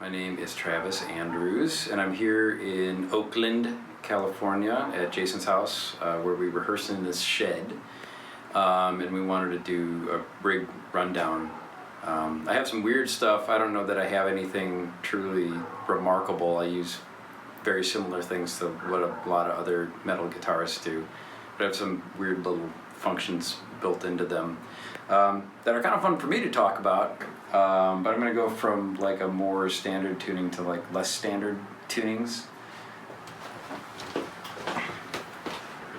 My name is Travis Andrews, and I'm here in Oakland, California, at Jason's house, where we rehearse in this shed, and we wanted to do a rig rundown. I have some weird stuff. I don't know that I have anything truly remarkable. I use very similar things to what a lot of other metal guitarists do, but I have some weird little functions built into them that are kind of fun for me to talk about. But I'm going to go from like a more standard tuning to like less standard tunings.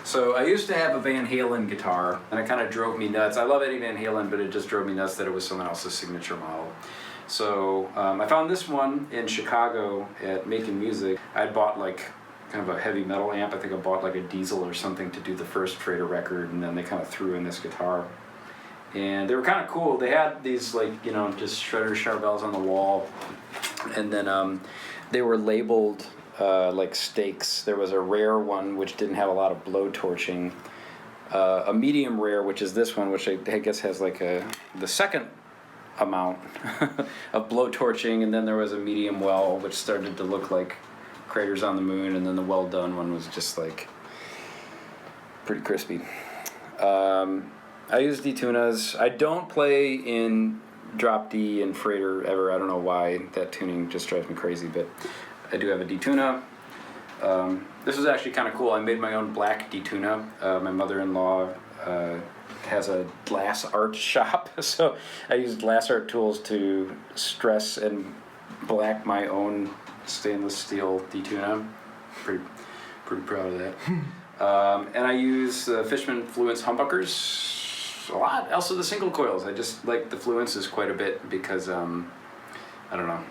So I used to have a Van Halen guitar, and it kind of drove me nuts. I love Eddie Van Halen, but it just drove me nuts that it was someone else's signature model. So I found this one in Chicago at Making Music. I'd bought like kind of a heavy metal amp. I think I bought like a Diesel or something to do the first Trader record, and then they kind of threw in this guitar. And they were kind of cool. They had these like, you know, just shredder Charvels on the wall, and then they were labeled like stakes. There was a rare one which didn't have a lot of blow torching, a medium rare, which is this one, which I guess has like the second amount of blow torching, and then there was a medium well which started to look like Craters on the Moon, and then the well done one was just like pretty crispy. I use D-tunas. I don't play in drop D and freighter ever. I don't know why. That tuning just drives me crazy, but I do have a D-tuna. This is actually kind of cool. I made my own black D-tuna. My mother-in-law has a glass art shop, so I used glass art tools to stress and black my own stainless steel D-tuna. Pretty proud of that. And I use Fishman Fluence humbuckers a lot. Also the single coils. I just like the Fluences quite a bit because I don't know.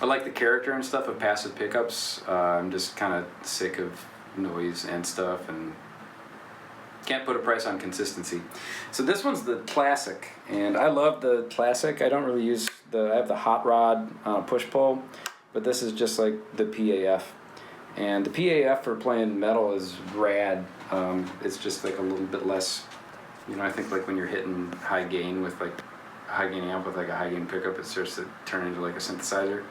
I like the character and stuff of passive pickups. I'm just kind of sick of noise and stuff, and can't put a price on consistency. So this one's the Classic, and I love the Classic. I don't really use I have the Hot Rod push pull, but this is just like the PAF. And the PAF for playing metal is rad. It's just like a little bit less, you know, I think like when you're hitting high gain with like a high gain amp with like a high gain pickup, it starts to turn into like a synthesizer.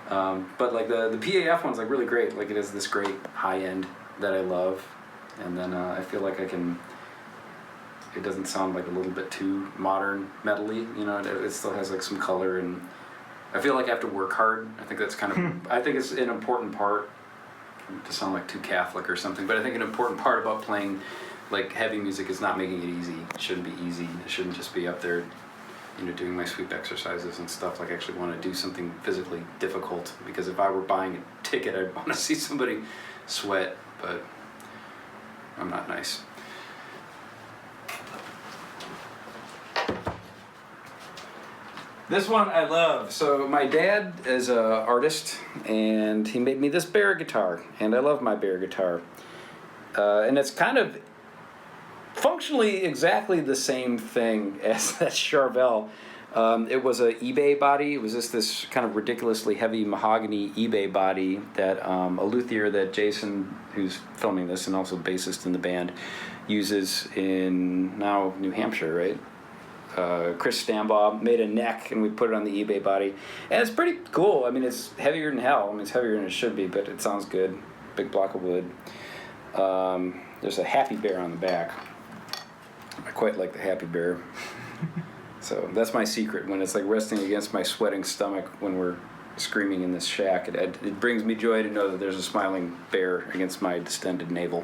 But like the PAF one's like really great. Like it has this great high end that I love. And then I feel like it doesn't sound like a little bit too modern metal-y, you know, it still has like some color, and I feel like I have to work hard. I think that's kind of, I think it's an important part, to sound like too Catholic or something, but I think an important part about playing like heavy music is not making it easy. It shouldn't be easy. It shouldn't just be up there, you know, doing my sweep exercises and stuff. Like I actually want to do something physically difficult, because if I were buying a ticket, I'd want to see somebody sweat, but I'm not nice. This one I love. So my dad is an artist, and he made me this Bear guitar, and I love my Bear guitar. And it's kind of functionally exactly the same thing as that Charvel. It was an eBay body. It was just this kind of ridiculously heavy mahogany eBay body that a luthier that Jason, who's filming this and also bassist in the band, uses in now New Hampshire, right? Chris Stambaugh made a neck, and we put it on the eBay body, and it's pretty cool. I mean, it's heavier than hell. I mean, it's heavier than it should be, but it sounds good. Big block of wood. There's a happy bear on the back. I quite like the happy bear. So that's my secret. When it's like resting against my sweating stomach when we're screaming in this shack, it brings me joy to know that there's a smiling bear against my distended navel.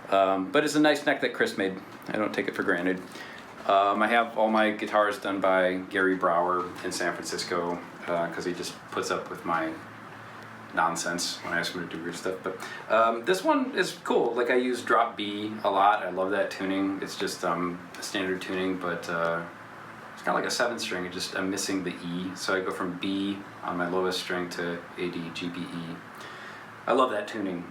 But it's a nice neck that Chris made. I don't take it for granted. I have all my guitars done by Gary Brower in San Francisco, because he just puts up with my nonsense when I ask him to do weird stuff. But this one is cool. Like I use drop B a lot. I love that tuning. It's just a standard tuning, but it's kind of like a 7-string. I'm missing the E, so I go from B on my lowest string to A, D, G, B, E. I love that tuning.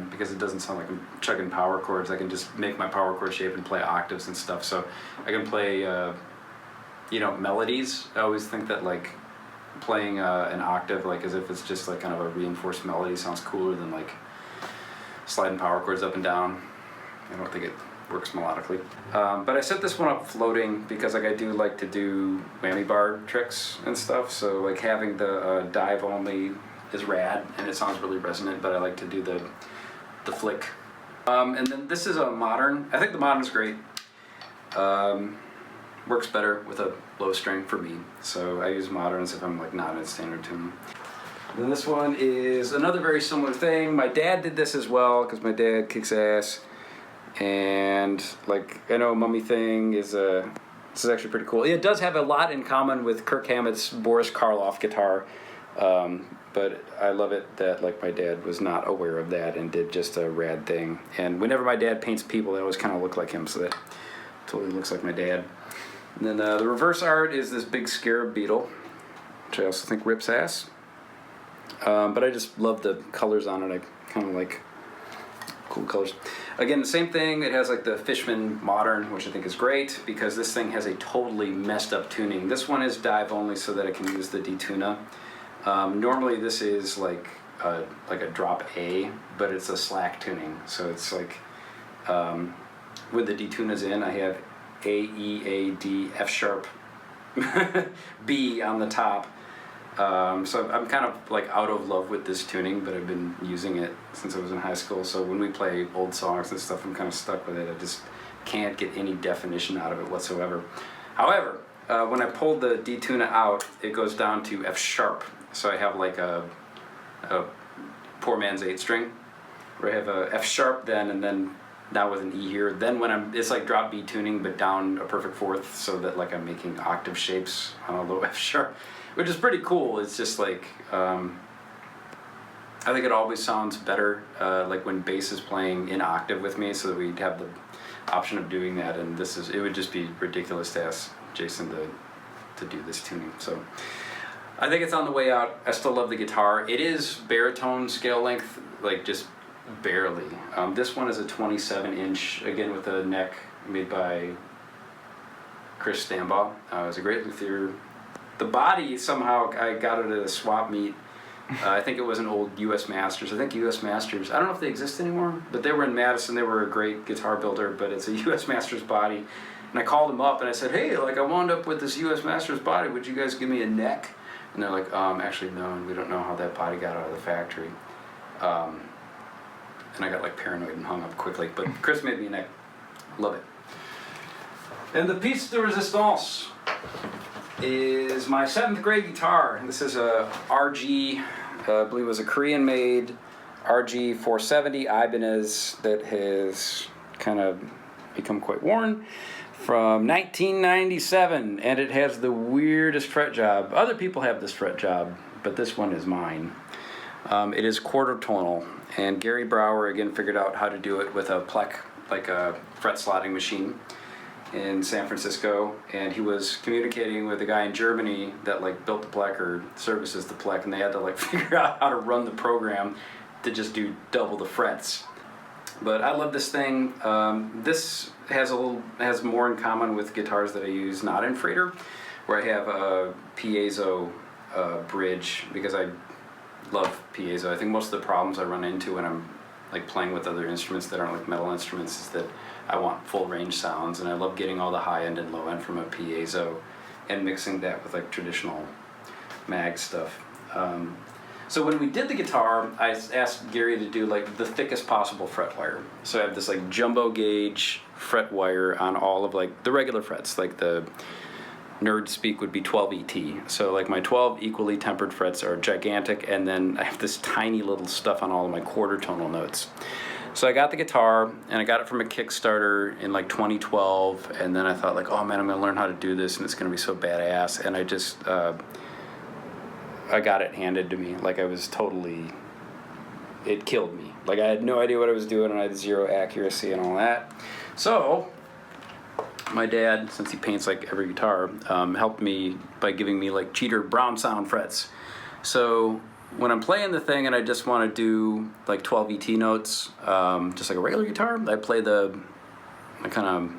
Because it doesn't sound like I'm chugging power chords. I can just make my power chord shape and play octaves and stuff. So I can play, you know, melodies. I always think that like playing an octave, like as if it's just like kind of a reinforced melody, sounds cooler than like sliding power chords up and down. I don't think it works melodically. But I set this one up floating because like I do like to do whammy bar tricks and stuff. So like having the dive only is rad and it sounds really resonant. But I like to do the flick. And then this is a modern. I think the modern's great. Works better with a low string for me. So I use moderns if I'm like not in standard tune. Then this one is another very similar thing. My dad did this as well because my dad kicks ass. And like I know Mummy Thing is this is actually pretty cool. It does have a lot in common with Kirk Hammett's Boris Karloff guitar, but I love it that like my dad was not aware of that and did just a rad thing. And whenever my dad paints people, they always kind of look like him, so that totally looks like my dad. And then the reverse art is this big scarab beetle, which I also think rips ass. But I just love the colors on it. I kind of like cool colors. Again, the same thing. It has like the Fishman Modern, which I think is great because this thing has a totally messed up tuning. This one is dive only so that I can use the detuna. Normally this is like a drop A, but it's a slack tuning. So it's like with the detunas in, I have A, E, A, D, F sharp, B on the top. So I'm kind of like out of love with this tuning, but I've been using it since I was in high school. So when we play old songs and stuff, I'm kind of stuck with it. I just can't get any definition out of it whatsoever. However, when I pulled the detuna out, it goes down to F sharp. So I have like a poor man's 8 string, where I have a F sharp then, and then now with an E here. Then when it's like drop B tuning, but down a perfect fourth, so that like I'm making octave shapes on a low F sharp. Which is pretty cool. It's just like, I think it always sounds better like when bass is playing in octave with me, so that we'd have the option of doing that, and it would just be ridiculous to ask Jason to do this tuning. So I think it's on the way out. I still love the guitar. It is baritone scale length, like just barely. This one is a 27-inch, again with a neck made by Chris Stambaugh. It's a great luthier. The body, somehow, I got it at a swap meet. I think it was an old US Masters. I think US Masters, I don't know if they exist anymore, but they were in Madison. They were a great guitar builder, but it's a US Masters body. And I called them up and I said, hey, like I wound up with this US Masters body. Would you guys give me a neck? And they're like, actually, no, and we don't know how that body got out of the factory. And I got like paranoid and hung up quickly, but Chris made me a neck. Love it. And the piece de resistance is my 7th grade guitar. This is a RG, I believe it was a Korean-made RG 470 Ibanez that has kind of become quite worn from 1997, and it has the weirdest fret job. Other people have this fret job, but this one is mine. It is quartertonal, and Gary Brower again figured out how to do it with a plec, like a fret slotting machine in San Francisco, and he was communicating with a guy in Germany that like built the plec or services the plec, and they had to like figure out how to run the program to just do double the frets. But I love this thing. This has more in common with guitars that I use not in Freighter, where I have a Piezo bridge, because I love Piezo. I think most of the problems I run into when I'm like playing with other instruments that aren't like metal instruments is that I want full range sounds, and I love getting all the high end and low end from a Piezo and mixing that with like traditional mag stuff. So when we did the guitar, I asked Gary to do like the thickest possible fret wire. So I have this like jumbo gauge fret wire on all of like the regular frets, like the nerd speak would be 12 ET. So like my 12 equally tempered frets are gigantic, and then I have this tiny little stuff on all of my quarter tonal notes. So I got the guitar, and I got it from a Kickstarter in like 2012, and then I thought like, oh man, I'm gonna learn how to do this, and it's gonna be so badass, and I just, I got it handed to me. Like I was totally, it killed me. Like I had no idea what I was doing, and I had zero accuracy and all that. So my dad, since he paints like every guitar, helped me by giving me like cheater brown sound frets. So when I'm playing the thing and I just want to do like 12 ET notes, just like a regular guitar, I play the kind of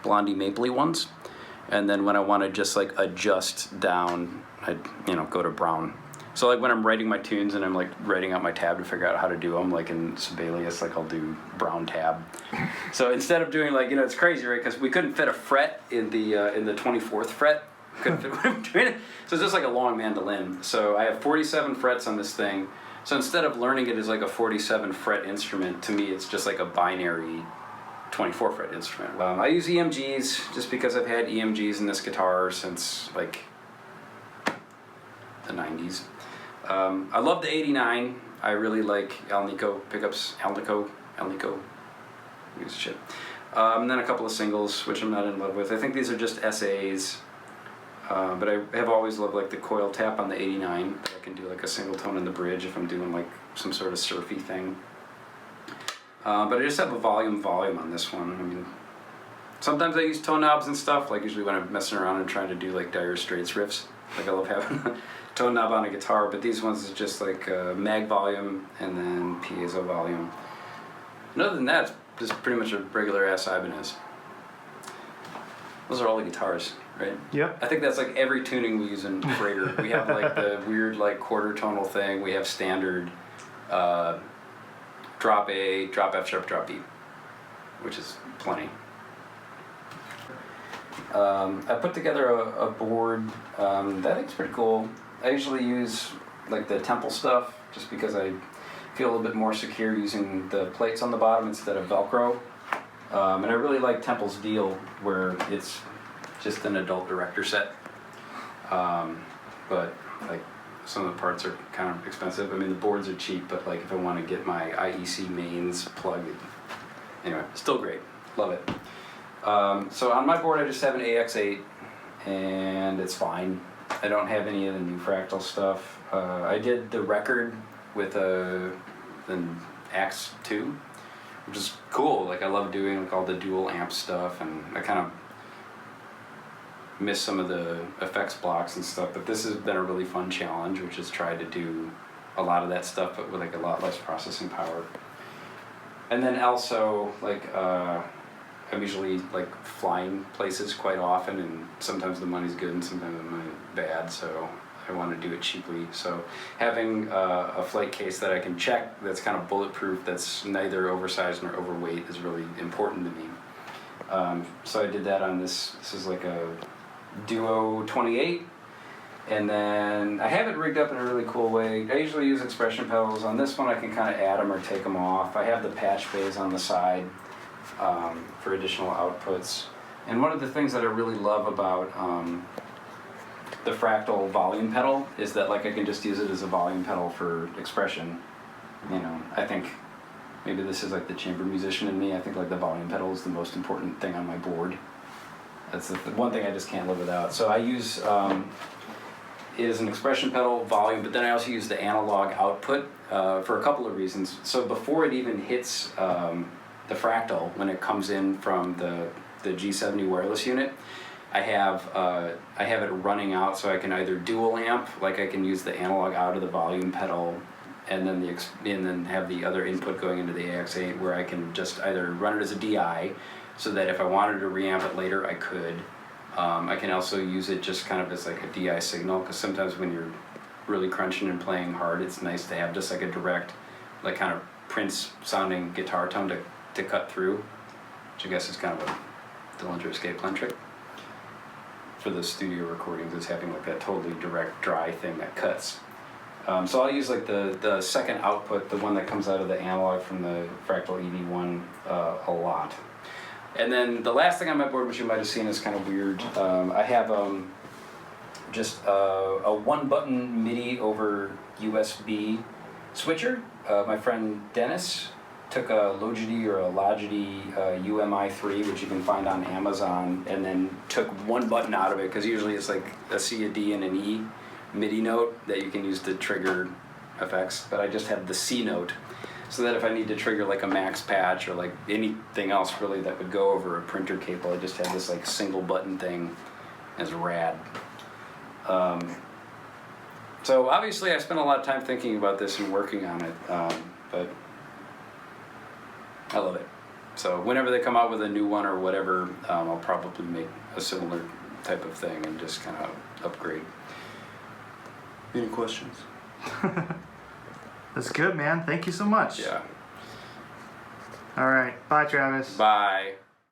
blondie mapley ones. And then when I want to just like adjust down, I go to brown So like when I'm writing my tunes and I'm like writing out my tab to figure out how to do them, like in Sibelius, like I'll do brown tab. So instead of doing like, you know, it's crazy, right? Because we couldn't fit a fret in the 24th fret. Couldn't fit what I'm doing. So it's just like a long mandolin. So I have 47 frets on this thing. So instead of learning it as like a 47 fret instrument, to me it's just like a binary 24 fret instrument. I use EMGs just because I've had EMGs in this guitar since like the 90s. I love the 89. I really like Alnico pickups. Alnico, use shit. And then a couple of singles, which I'm not in love with. I think these are just SAs. But I have always loved like the coil tap on the 89. That I can do like a single tone in the bridge if I'm doing like some sort of surfy thing. But I just have a volume on this one. I mean, sometimes I use tone knobs and stuff, like usually when I'm messing around and trying to do like Dire Straits riffs. Like I love having a tone knob on a guitar, but these ones is just like mag volume and then piezo volume. And other than that, it's just pretty much a regular ass Ibanez. Those are all the guitars, right? Yep. I think that's like every tuning we use in Freighter. We have like the weird like quartertonal thing. We have standard drop A, drop F sharp, drop B, which is plenty. I put together a board that thing's pretty cool. I usually use like the Temple stuff just because I feel a little bit more secure using the plates on the bottom instead of Velcro. And I really like Temple's deal where it's just an adult director set. But like some of the parts are kind of expensive. I mean the boards are cheap, but like if I want to get my IEC mains plugged, anyway, still great. Love it. So on my board I just have an AX8 and it's fine. I don't have any of the new Fractal stuff. I did the record with an AX2, which is cool. Like I love doing like all the dual amp stuff, and I kind of miss some of the effects blocks and stuff, but this has been a really fun challenge, which is try to do a lot of that stuff but with like a lot less processing power. And then also like I'm usually like flying places quite often, and sometimes the money's good and sometimes the money's bad, so I want to do it cheaply. So having a flight case that I can check that's kind of bulletproof, that's neither oversized nor overweight, is really important to me. So I did that on this. This is like a Duo 28, and then I have it rigged up in a really cool way. I usually use expression pedals. On this one I can kind of add them or take them off. I have the patch bays on the side for additional outputs. And one of the things that I really love about the Fractal volume pedal is that like I can just use it as a volume pedal for expression. You know, I think maybe this is like the chamber musician in me. I think like the volume pedal is the most important thing on my board. That's the one thing I just can't live without. So I use it as an expression pedal, volume, but then I also use the analog output for a couple of reasons. So before it even hits the Fractal, when it comes in from the G70 wireless unit, I have it running out, so I can either dual amp, like I can use the analog out of the volume pedal, and then have the other input going into the AX8, where I can just either run it as a DI, so that if I wanted to reamp it later, I could. I can also use it just kind of as like a DI signal, because sometimes when you're really crunching and playing hard, it's nice to have just like a direct, like kind of Prince sounding guitar tone to cut through, which I guess is kind of a Dillinger Escape Plan trick. For the studio recordings, is having like that totally direct dry thing that cuts. So I'll use like the second output, the one that comes out of the analog from the Fractal EV1 a lot. And then the last thing on my board, which you might have seen is kind of weird, I have just a one button MIDI over USB switcher. My friend Dennis took a Logidy or a Logidy UMI3, which you can find on Amazon, and then took one button out of it, because usually it's like a C, a D, and an E MIDI note that you can use to trigger effects, but I just have the C note, so that if I need to trigger like a max patch or like anything else really that would go over a printer cable, I just have this like single button thing. It's rad. So obviously I spent a lot of time thinking about this and working on it, but I love it. So whenever they come out with a new one or whatever, I'll probably make a similar type of thing and just kind of upgrade. Any questions? That's good, man. Thank you so much. Yeah. All right. Bye, Travis. Bye.